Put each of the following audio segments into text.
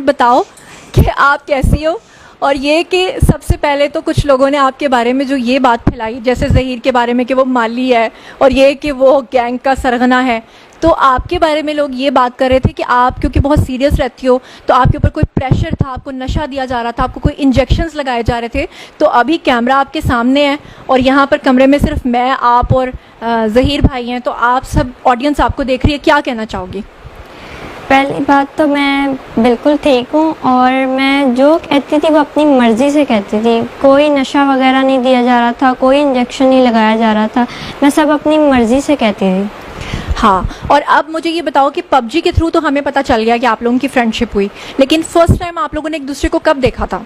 बताओ कि आप कैसी हो। और ये कि सबसे पहले तो कुछ लोगों ने आपके बारे में जो ये बात फैलाई, जैसे ज़हीर के बारे में कि वो माली है और ये कि वो गैंग का सरगना है, तो आपके बारे में लोग ये बात कर रहे थे कि आप क्योंकि बहुत सीरियस रहती हो तो आपके ऊपर कोई प्रेशर था, आपको नशा दिया जा रहा था, आपको कोई इंजेक्शंस लगाए जा रहे थे। तो अभी कैमरा आपके सामने है और यहाँ पर कमरे में सिर्फ मैं, आप और ज़हीर भाई हैं, तो आप सब ऑडियंस आपको देख रही है, क्या कहना चाहोगी? पहली बात तो मैं बिल्कुल ठीक हूँ और मैं जो कहती थी वो अपनी मर्ज़ी से कहती थी। कोई नशा वगैरह नहीं दिया जा रहा था, कोई इंजेक्शन नहीं लगाया जा रहा था, मैं सब अपनी मर्ज़ी से कहती थी। हाँ, और अब मुझे ये बताओ कि पबजी के थ्रू तो हमें पता चल गया कि आप लोगों की फ्रेंडशिप हुई, लेकिन फर्स्ट टाइम आप लोगों ने एक दूसरे को कब देखा था?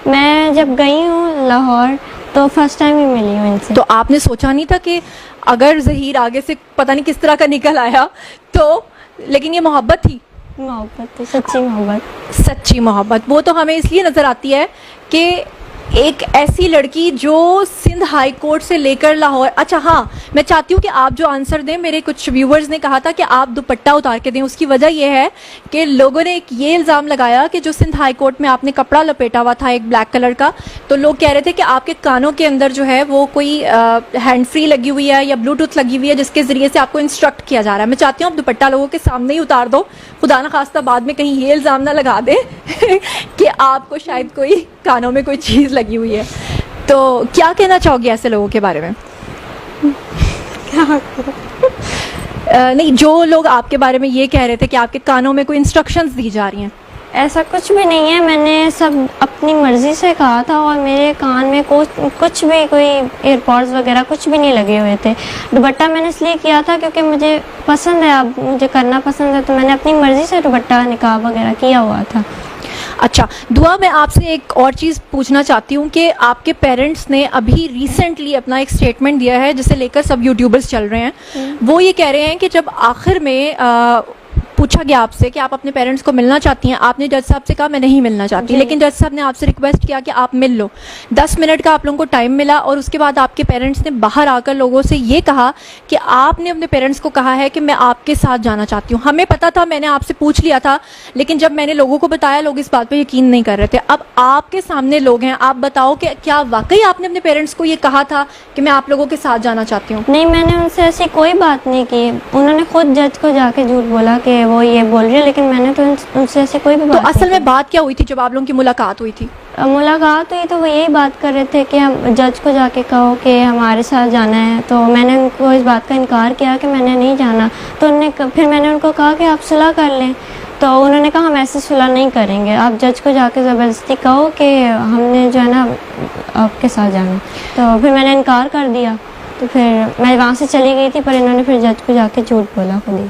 मैं जब गई हूँ लाहौर तो फर्स्ट टाइम ही मिली हूँ इनसे। तो आपने सोचा नहीं था कि अगर ज़हीर आगे से पता नहीं किस तरह का निकल आया तो, लेकिन ये मोहब्बत थी? मोहब्बत थी, सच्ची मोहब्बत। सच्ची मोहब्बत वो तो हमें इसलिए नज़र आती है कि एक ऐसी लड़की जो सिंध हाई कोर्ट से लेकर लाहौर। अच्छा हाँ, मैं चाहती हूँ कि आप जो आंसर दें, मेरे कुछ व्यूवर्स ने कहा था कि आप दुपट्टा उतार के दें। उसकी वजह यह है कि लोगों ने एक ये इल्ज़ाम लगाया कि जो सिंध हाई कोर्ट में आपने कपड़ा लपेटा हुआ था एक ब्लैक कलर का, तो लोग कह रहे थे कि आपके कानों के अंदर जो है वो कोई हैंड फ्री लगी हुई है या ब्लूटूथ लगी हुई है जिसके ज़रिए से आपको इंस्ट्रक्ट किया जा रहा है। मैं चाहती हूँ आप दुपट्टा लोगों के सामने ही उतार दो, खुदा न खास्ता बाद में कहीं ये इल्ज़ाम ना लगा दे कि आपको शायद कोई कानों में कोई चीज़ लगी हुई है। तो क्या कहना चाहोगे ऐसे लोगों के बारे में? नहीं, जो लोग आपके बारे में ये कह रहे थे कि आपके कानों में कोई इंस्ट्रक्शंस दी जा रही हैं। ऐसा कुछ भी नहीं है, मैंने सब अपनी मर्ज़ी से कहा था और मेरे कान में कुछ भी कोई एयरपॉड्स वगैरह कुछ भी नहीं लगे हुए थे। दुपट्टा मैंने इसलिए किया था क्योंकि मुझे पसंद है, अब मुझे करना पसंद है, तो मैंने अपनी मर्ज़ी से दुपट्टा निकाब वगैरह किया हुआ था। अच्छा दुआ, मैं आपसे एक और चीज़ पूछना चाहती हूँ कि आपके पेरेंट्स ने अभी रिसेंटली अपना एक स्टेटमेंट दिया है जिसे लेकर सब यूट्यूबर्स चल रहे हैं। वो ये कह रहे हैं कि जब आखिर में पूछा गया आपसे कि आप अपने पेरेंट्स को मिलना चाहती हैं, आपने जज साहब से कहा मैं नहीं मिलना चाहती, लेकिन जज साहब ने आपसे रिक्वेस्ट किया कि आप मिल लो। 10 मिनट का आप लोगों को टाइम मिला और उसके बाद आपके पेरेंट्स ने बाहर आकर लोगों से ये कहा कि आपने अपने पेरेंट्स को कहा है कि मैं आपके साथ जाना चाहती हूँ। हमें पता था, मैंने आपसे पूछ लिया था, लेकिन जब मैंने लोगों को बताया लोग इस बात पर यकीन नहीं कर रहे थे। अब आपके सामने लोग हैं, आप बताओ कि क्या वाकई आपने अपने पेरेंट्स को ये कहा था कि मैं आप लोगों के साथ जाना चाहती हूँ? नहीं, मैंने उनसे ऐसी कोई बात नहीं की। उन्होंने खुद जज को जाके झूठ बोला कि वो ये बोल रही है, लेकिन मैंने तो उनसे ऐसे कोई भी बात। तो असल में बात क्या हुई थी जब आप लोगों की मुलाकात हुई थी? मुलाकात हुई तो वो यही बात कर रहे थे कि हम जज को जाके कहो कि हमारे साथ जाना है, तो मैंने उनको इस बात का इनकार किया कि मैंने नहीं जाना। तो फिर मैंने उनको कहा कि आप सुलह कर लें, तो उन्होंने कहा हम ऐसे सुलह नहीं करेंगे, आप जज को जाके ज़बरदस्ती कहो कि हमने जो है ना आपके साथ जाना। तो फिर मैंने इनकार कर दिया, तो फिर मैं वहाँ से चली गई थी, पर इन्होंने फिर जज को जाके झूठ बोला खुद ही।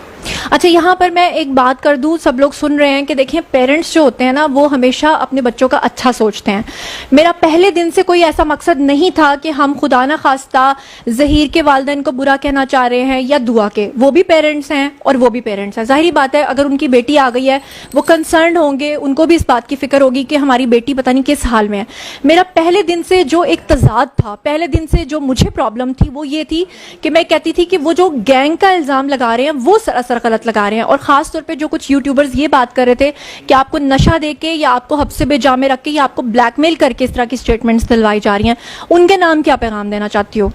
अच्छा, यहाँ पर मैं एक बात कर दूँ, सब लोग सुन रहे हैं कि देखिए पेरेंट्स जो होते हैं ना वो हमेशा अपने बच्चों का अच्छा सोचते हैं। मेरा पहले दिन से कोई ऐसा मकसद नहीं था कि हम खुदा ना खास्ता ज़हीर के वालिदैन को बुरा कहना चाह रहे हैं या दुआ के। वो भी पेरेंट्स हैं और वो भी पेरेंट्स हैं। जाहिर बात है अगर उनकी बेटी आ गई है वो कंसर्न होंगे, उनको भी इस बात की फिक्र होगी कि हमारी बेटी पता नहीं किस हाल में है। मेरा पहले दिन से जो एक तजाद था, पहले दिन से जो मुझे प्रॉब्लम थी वो ये थी कि मैं कहती थी कि वो जो गैंग का इल्ज़ाम लगा रहे हैं वो सरासर गलत लगा रहे हैं। और खास तौर पे जो कुछ यूट्यूबर्स ये बात कर रहे थे कि आपको नशा देके या आपको हब्से बेजा में रख के या आपको ब्लैकमेल करके इस तरह की स्टेटमेंट्स दिलवाई जा रही हैं, उनके नाम क्या पैगाम देना चाहती हो?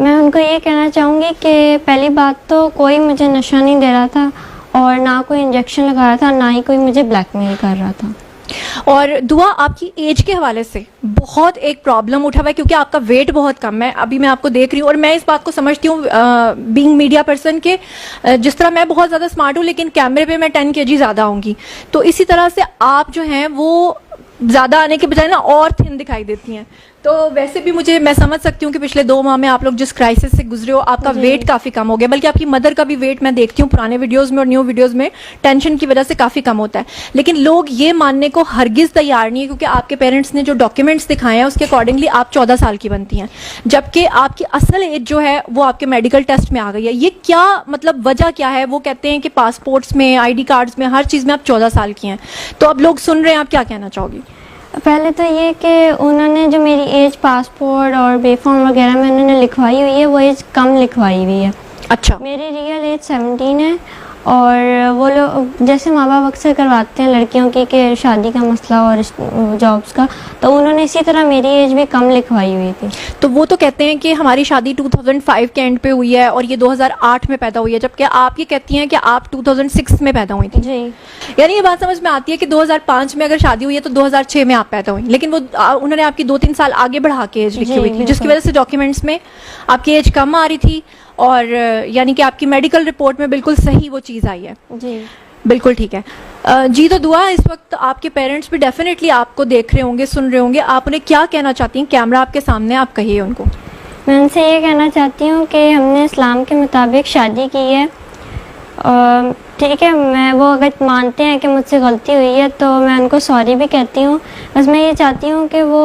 मैं उनको ये कहना चाहूँगी कि पहली बात तो कोई मुझे नशा नहीं दे रहा था और ना कोई इंजेक्शन लगा रहा था, ना ही कोई मुझे ब्लैकमेल कर रहा था। और दुआ, आपकी एज के हवाले से बहुत एक प्रॉब्लम उठा हुआ है क्योंकि आपका वेट बहुत कम है। अभी मैं आपको देख रही हूँ और मैं इस बात को समझती हूँ बीइंग मीडिया पर्सन के, जिस तरह मैं बहुत ज़्यादा स्मार्ट हूँ लेकिन कैमरे पे मैं 10 kg ज़्यादा होंगी, तो इसी तरह से आप जो हैं वो ज़्यादा आने के बजाय ना और थिन दिखाई देती हैं। तो वैसे भी मैं समझ सकती हूँ कि पिछले 2 माह में आप लोग जिस क्राइसिस से गुजरे हो, आपका वेट काफ़ी कम हो गया, बल्कि आपकी मदर का भी वेट मैं देखती हूँ पुराने वीडियोस में और न्यू वीडियोस में टेंशन की वजह से काफ़ी कम होता है। लेकिन लोग ये मानने को हरगिज़ तैयार नहीं है क्योंकि आपके पेरेंट्स ने जो डॉक्यूमेंट्स दिखाए हैं उसके अकॉर्डिंगली आप 14 साल की बनती हैं, जबकि आपकी असल एज जो है वो आपके मेडिकल टेस्ट में आ गई है। ये क्या मतलब वजह क्या है? वो कहते हैं कि पासपोर्ट्स में, ID कार्ड्स में, हर चीज़ में आप 14 साल की हैं। तो अब लोग सुन रहे हैं, आप क्या कहना चाहोगी? पहले तो ये कि उन्होंने जो मेरी एज पासपोर्ट और बेफॉर्म वगैरह में उन्होंने लिखवाई हुई है वो एज कम लिखवाई हुई है। अच्छा, मेरी रियल एज 17 है और वो लोग जैसे माँ बाप अक्सर करवाते हैं लड़कियों की कि शादी का मसला और जॉब्स का, तो उन्होंने इसी तरह मेरी एज भी कम लिखवाई हुई थी। तो वो तो कहते हैं कि हमारी शादी 2005 के एंड पे हुई है और ये 2008 में पैदा हुई है, जबकि आप ये कहती हैं कि आप 2006 में पैदा हुई थी। जी। यानी ये बात समझ में आती है कि 2005 में अगर शादी हुई है तो 2006 में आप पैदा हुई, लेकिन वो उन्होंने आपकी 2-3 साल आगे बढ़ा के एज लिखी जी, हुई थी, जिसकी बिल्कुल। वजह से डॉक्यूमेंट्स में आपकी एज कम आ रही थी और यानी कि आपकी मेडिकल रिपोर्ट में बिल्कुल सही वो चीज़ आई है। जी। बिल्कुल ठीक है। जी, तो दुआ, इस वक्त आपके पेरेंट्स भी डेफिनेटली आपको देख रहे होंगे, सुन रहे होंगे, आप उन्हें क्या कहना चाहती हैं? कैमरा आपके सामने, आप कहिए उनको। मैं उनसे ये कहना चाहती हूँ कि हमने इस्लाम के मुताबिक शादी की है, ठीक है। मैं वो अगर मानते हैं कि मुझसे गलती हुई है तो मैं उनको सॉरी भी कहती हूँ। बस मैं ये चाहती हूँ कि वो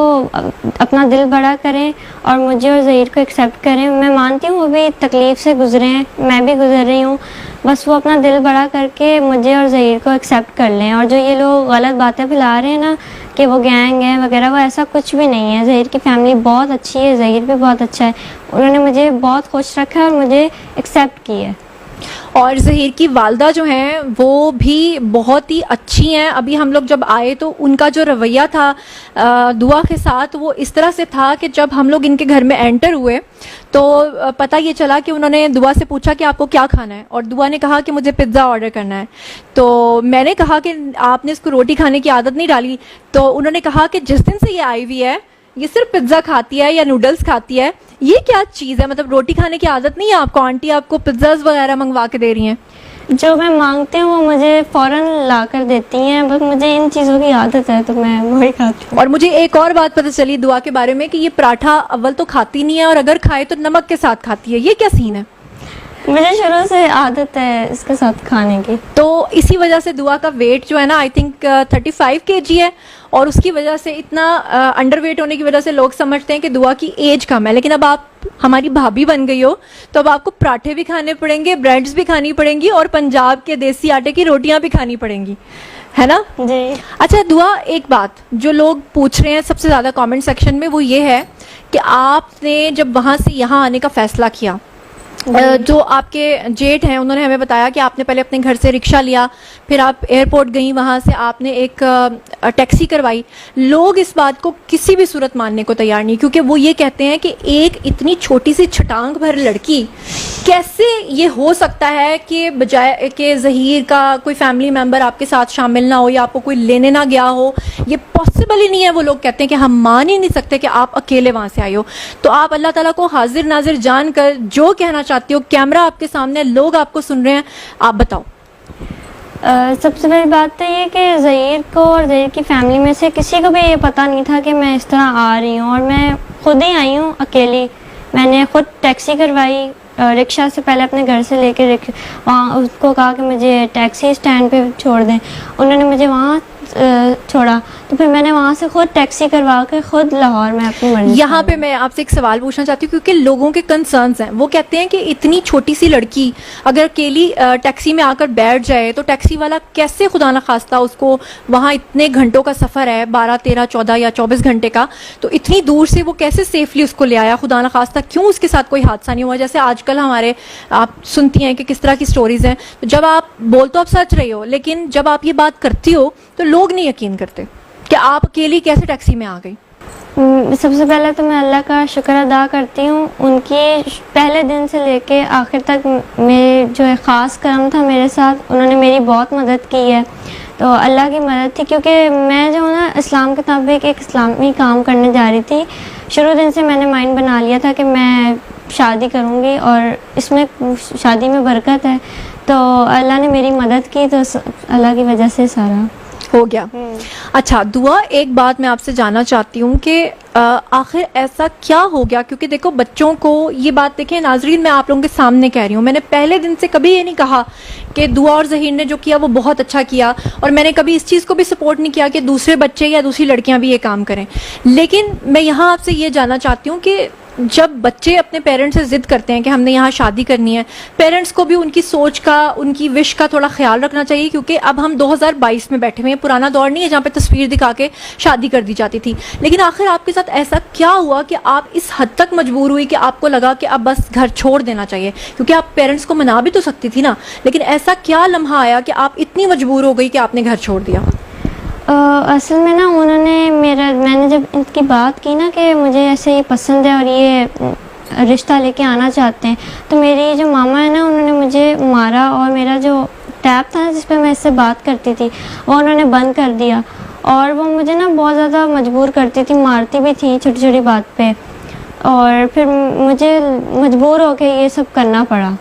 अपना दिल बड़ा करें और मुझे और ज़हीर को एक्सेप्ट करें। मैं मानती हूँ वो भी तकलीफ़ से गुज़रे हैं, मैं भी गुज़र रही हूँ। बस वो अपना दिल बड़ा करके मुझे और ज़हीर को एक्सेप्ट कर लें। और जो ये लोग गलत बातें फैला रहे हैं ना कि वो गैंग है वगैरह, वो ऐसा कुछ भी नहीं है। ज़हीर की फैमिली बहुत अच्छी है, ज़हीर भी बहुत अच्छा है, उन्होंने मुझे बहुत खुश रखा है और मुझे एक्सेप्ट किया है। और ज़हीर की वालदा जो हैं वो भी बहुत ही अच्छी हैं। अभी हम लोग जब आए तो उनका जो रवैया था दुआ के साथ वो इस तरह से था कि जब हम लोग इनके घर में एंटर हुए तो पता ये चला कि उन्होंने दुआ से पूछा कि आपको क्या खाना है, और दुआ ने कहा कि मुझे पिज़्ज़ा ऑर्डर करना है। तो मैंने कहा कि आपने इसको रोटी खाने की आदत नहीं डाली। तो उन्होंने कहा कि जिस दिन से ये आई हुई है ये सिर्फ पिज़्ज़ा खाती है या नूडल्स खाती है, ये क्या चीज़ है? मतलब रोटी खाने की आदत नहीं है आपको? आंटी आपको पिज़्ज़ाज वगैरह मंगवा के दे रही हैं। जो मैं मांगती हूँ वो मुझे फ़ौरन ला कर देती हैं, बस मुझे इन चीज़ों की आदत है तो मैं वही खाती हूँ। और मुझे एक और बात पता चली दुआ के बारे में कि ये पराठा अव्वल तो खाती नहीं है और अगर खाए तो नमक के साथ खाती है। ये क्या सीन है? मुझे शुरू से आदत है इसके साथ खाने की। तो इसी वजह से दुआ का वेट जो है ना, आई थिंक 35 kg है, और उसकी वजह से इतना अंडरवेट होने की वजह से लोग समझते हैं कि दुआ की एज कम है। लेकिन अब आप हमारी भाभी बन गई हो तो अब आपको पराठे भी खाने पड़ेंगे, ब्रेड्स भी खानी पड़ेंगी और पंजाब के देसी आटे की रोटियां भी खानी पड़ेंगी, है ना? जी। अच्छा दुआ, एक बात जो लोग पूछ रहे हैं सबसे ज़्यादा कमेंट सेक्शन में वो ये है कि आपने जब वहाँ से यहाँ आने का फैसला किया, जो आपके जेठ हैं उन्होंने हमें बताया कि आपने पहले अपने घर से रिक्शा लिया, फिर आप एयरपोर्ट गई, वहाँ से आपने एक टैक्सी करवाई। लोग इस बात को किसी भी सूरत मानने को तैयार नहीं, क्योंकि वो ये कहते हैं कि एक इतनी छोटी सी छटांग भर लड़की, कैसे ये हो सकता है कि बजाय कि ज़हीर का कोई फैमिली मेम्बर आपके साथ शामिल ना हो या आपको कोई लेने ना गया हो, ये पॉसिबल ही नहीं है। वो लोग कहते हैं कि हम मान ही नहीं सकते कि आप अकेले वहाँ से आए हो। तो आप अल्लाह ताला को हाजिर नाजिर जान कर जो कहना चाहती हो, कैमरा आपके सामने, लोग आपको सुन रहे हैं, आप बताओ। सबसे बड़ी बात तो ये कि ज़हीर को और ज़हीर की फैमिली में से किसी को भी ये पता नहीं था कि मैं इस तरह आ रही हूँ, और मैं खुद ही आई हूँ अकेली। मैंने खुद टैक्सी करवाई, रिक्शा से पहले अपने घर से लेकर वहाँ उसको कहा कि मुझे टैक्सी स्टैंड पे छोड़ दें, उन्होंने मुझे वहाँ छोड़ा, तो फिर मैंने वहाँ से खुद टैक्सी करवा के खुद लाहौर में अपनी मर्जी। यहाँ पे मैं आपसे एक सवाल पूछना चाहती हूँ, क्योंकि लोगों के कंसर्न्स हैं। वो कहते हैं कि इतनी छोटी सी लड़की अगर अकेली टैक्सी में आकर बैठ जाए तो टैक्सी वाला कैसे, खुदा न खास्ता, उसको वहाँ इतने घंटों का सफ़र है, 12, 13, 14 या 24 घंटे का, तो इतनी दूर से वो कैसे सेफली उसको ले आया? खुदा न खास्ता क्यों उसके साथ कोई हादसा नहीं हुआ? जैसे आजकल हमारे आप सुनती हैं कि किस तरह की स्टोरीज़ हैं। तो जब आप बोल तो आप सच रही हो, लेकिन जब आप ये बात करती हो तो लोग नहीं यकीन करते कि आप अकेली कैसे टैक्सी में आ गई। सबसे पहले तो मैं अल्लाह का शुक्र अदा करती हूँ, उनकी पहले दिन से लेके आखिर तक मेरे जो है ख़ास करम था मेरे साथ, उन्होंने मेरी बहुत मदद की है। तो अल्लाह की मदद थी, क्योंकि मैं जो ना इस्लाम के मुताबिक एक इस्लामी काम करने जा रही थी। शुरू दिन से मैंने माइंड बना लिया था कि मैं शादी करूँगी और इसमें शादी में बरकत है, तो अल्लाह ने मेरी मदद की, तो अल्लाह की वजह से सारा हो गया। अच्छा दुआ, एक बात मैं आपसे जानना चाहती हूँ कि आखिर ऐसा क्या हो गया? क्योंकि देखो बच्चों को ये बात, देखें नाजरीन, मैं आप लोगों के सामने कह रही हूँ, मैंने पहले दिन से कभी ये नहीं कहा कि दुआ और ज़हीर ने जो किया वो बहुत अच्छा किया, और मैंने कभी इस चीज़ को भी सपोर्ट नहीं किया कि दूसरे बच्चे या दूसरी लड़कियाँ भी ये काम करें। लेकिन मैं यहाँ आपसे ये जानना चाहती हूँ कि जब बच्चे अपने पेरेंट्स से जिद करते हैं कि हमने यहाँ शादी करनी है, पेरेंट्स को भी उनकी सोच का, उनकी विश का थोड़ा ख्याल रखना चाहिए, क्योंकि अब हम 2022 में बैठे हुए हैं। पुराना दौर नहीं है जहाँ पे तस्वीर दिखा के शादी कर दी जाती थी। लेकिन आखिर आपके साथ ऐसा क्या हुआ कि आप इस हद तक मजबूर हुई कि आपको लगा कि अब बस घर छोड़ देना चाहिए? क्योंकि आप पेरेंट्स को मना भी तो सकती थी ना, लेकिन ऐसा क्या लम्हा आया कि आप इतनी मजबूर हो गई कि आपने घर छोड़ दिया? असल में ना मैंने जब इनकी बात की ना कि मुझे ऐसे ये पसंद है और ये रिश्ता लेके आना चाहते हैं, तो मेरी जो मामा है ना, उन्होंने मुझे मारा और मेरा जो टैब था ना जिस पे मैं इससे बात करती थी वो उन्होंने बंद कर दिया। और वो मुझे ना बहुत ज़्यादा मजबूर करती थी, मारती भी थी छोटी छोटी बात पे, और फिर मुझे मजबूर होकर ये सब करना पड़ा।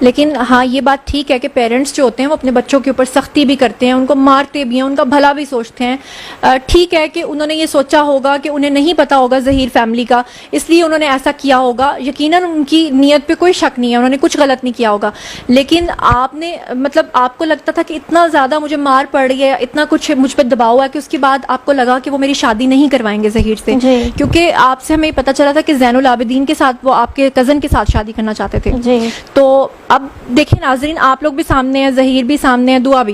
लेकिन हाँ, ये बात ठीक है कि पेरेंट्स जो होते हैं वो अपने बच्चों के ऊपर सख्ती भी करते हैं, उनको मारते भी हैं, उनका भला भी सोचते हैं। ठीक है कि उन्होंने ये सोचा होगा कि उन्हें नहीं पता होगा ज़हीर फैमिली का, इसलिए उन्होंने ऐसा किया होगा। यकीनन उनकी नीयत पे कोई शक नहीं है, उन्होंने कुछ गलत नहीं किया होगा। लेकिन आपने, मतलब आपको लगता था कि इतना ज़्यादा मुझे मार पड़ रही है, इतना कुछ मुझ पर दबाव है, कि उसके बाद आपको लगा कि वो मेरी शादी नहीं करवाएंगे ज़हीर से? क्योंकि आपसे हमें पता चला था कि ज़ैनुल आबिदीन के साथ वो आपके कज़न के साथ शादी करना चाहते थे। जी। तो अब देखिए नाजरीन, आप लोग भी सामने हैं, ज़हीर भी सामने है, दुआ भी,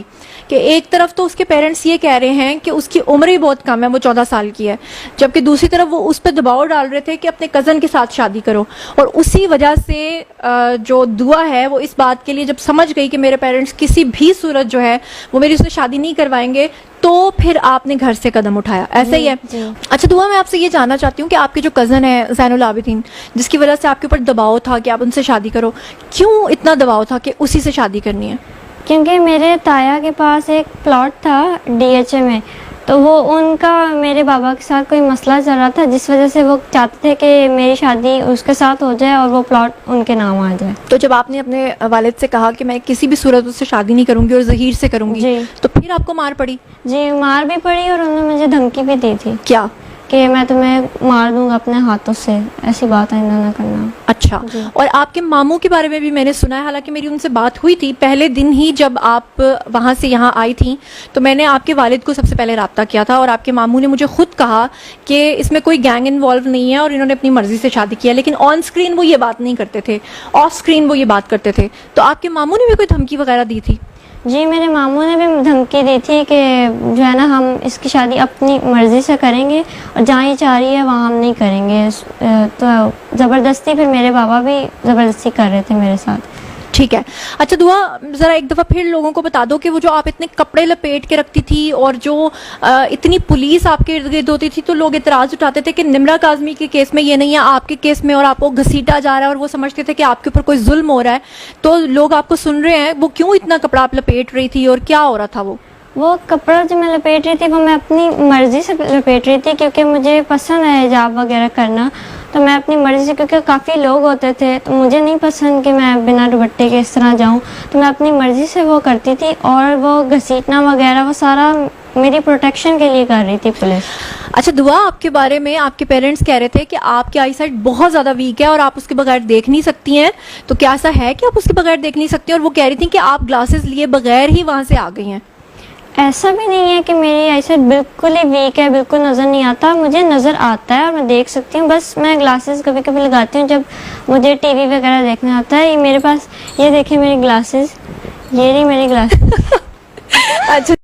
कि एक तरफ तो उसके पेरेंट्स ये कह रहे हैं कि उसकी उम्र ही बहुत कम है, वो 14 साल की है, जबकि दूसरी तरफ वो उस पर दबाव डाल रहे थे कि अपने कज़न के साथ शादी करो। और उसी वजह से जो दुआ है वो इस बात के लिए जब समझ गई कि मेरे पेरेंट्स किसी भी सूरत जो है वो मेरी उससे शादी नहीं करवाएंगे, तो फिर आपने घर से कदम उठाया, ऐसा ही है? अच्छा दुआ, मैं आपसे ये जानना चाहती हूँ कि आपके जो कज़न है ज़ैनुल आबिदीन, जिसकी वजह से आपके ऊपर दबाव था कि आप उनसे शादी करो, क्यों इतना दबाव था कि उसी से शादी करनी है? क्योंकि मेरे ताया के पास एक प्लॉट था डीएचए में, तो वो उनका मेरे बाबा के साथ कोई मसला चल रहा था, जिस वजह से वो चाहते थे कि मेरी शादी उसके साथ हो जाए और वो प्लॉट उनके नाम आ जाए। तो जब आपने अपने वालिद से कहा कि मैं किसी भी सूरत उससे शादी नहीं करूंगी और ज़हीर से करूंगी, तो फिर आपको मार पड़ी? जी, मार भी पड़ी और उन्होंने मुझे धमकी भी दी थी। क्या? कि मैं तुम्हें मार दूंगा अपने हाथों से, ऐसी बात है ना करना। अच्छा, और आपके मामू के बारे में भी मैंने सुना है, हालांकि मेरी उनसे बात हुई थी पहले दिन ही जब आप वहाँ से यहाँ आई थी, तो मैंने आपके वालिद को सबसे पहले रब्ता किया था और आपके मामू ने मुझे खुद कहा कि इसमें कोई गैंग इन्वॉल्व नहीं है और इन्होंने अपनी मर्जी से शादी किया। लेकिन ऑन स्क्रीन वो ये बात नहीं करते थे, ऑफ स्क्रीन वो ये बात करते थे। तो आपके मामू ने भी कोई धमकी वगैरह दी थी? जी, मेरे मामू ने भी धमकी दी थी कि जो है ना, हम इसकी शादी अपनी मर्ज़ी से करेंगे और जहाँ ये चाह रही है वहाँ हम नहीं करेंगे। तो ज़बरदस्ती फिर मेरे बाबा भी ज़बरदस्ती कर रहे थे मेरे साथ। ठीक है। अच्छा दुआ, ज़रा एक दफ़ा फिर लोगों को बता दो कि वो जो आप इतने कपड़े लपेट के रखती थी और जो इतनी पुलिस आपके इर्द गिर्द होती थी, तो लोग इतराज़ उठाते थे कि निम्रा काज़मी के केस में ये नहीं है, आपके केस में, और आपको घसीटा जा रहा है और वो समझते थे कि आपके ऊपर कोई जुल्म हो रहा है। तो लोग आपको सुन रहे हैं, वो क्यों इतना कपड़ा आप लपेट रही थी और क्या हो रहा था? वो कपड़ा जो मैं लपेट रही थी वो मैं अपनी मर्ज़ी से लपेट रही थी, क्योंकि मुझे पसंद है हिजाब वगैरह करना, तो मैं अपनी मर्ज़ी से, क्योंकि काफ़ी लोग होते थे तो मुझे नहीं पसंद कि मैं बिना दुपट्टे के इस तरह जाऊं, तो मैं अपनी मर्ज़ी से वो करती थी। और वो घसीटना वगैरह वो सारा मेरी प्रोटेक्शन के लिए कर रही थी पुलिस। अच्छा दुआ, आपके बारे में आपके पेरेंट्स कह रहे थे कि आपकी आई साइट बहुत ज़्यादा वीक है और आप उसके बगैर देख नहीं सकती हैं, तो क्या ऐसा है कि आप उसके बगैर देख नहीं सकती? और वो कह रही थी कि आप ग्लासेस लिए बगैर ही वहाँ से आ गई हैं। ऐसा भी नहीं है कि मेरी आईसाइट बिल्कुल ही वीक है, बिल्कुल नज़र नहीं आता, मुझे नज़र आता है और मैं देख सकती हूँ। बस मैं ग्लासेस कभी कभी लगाती हूँ जब मुझे टीवी वगैरह देखना आता है। ये मेरे पास, ये देखिए मेरी ग्लासेस, ये रही मेरी ग्लासेस। अच्छा।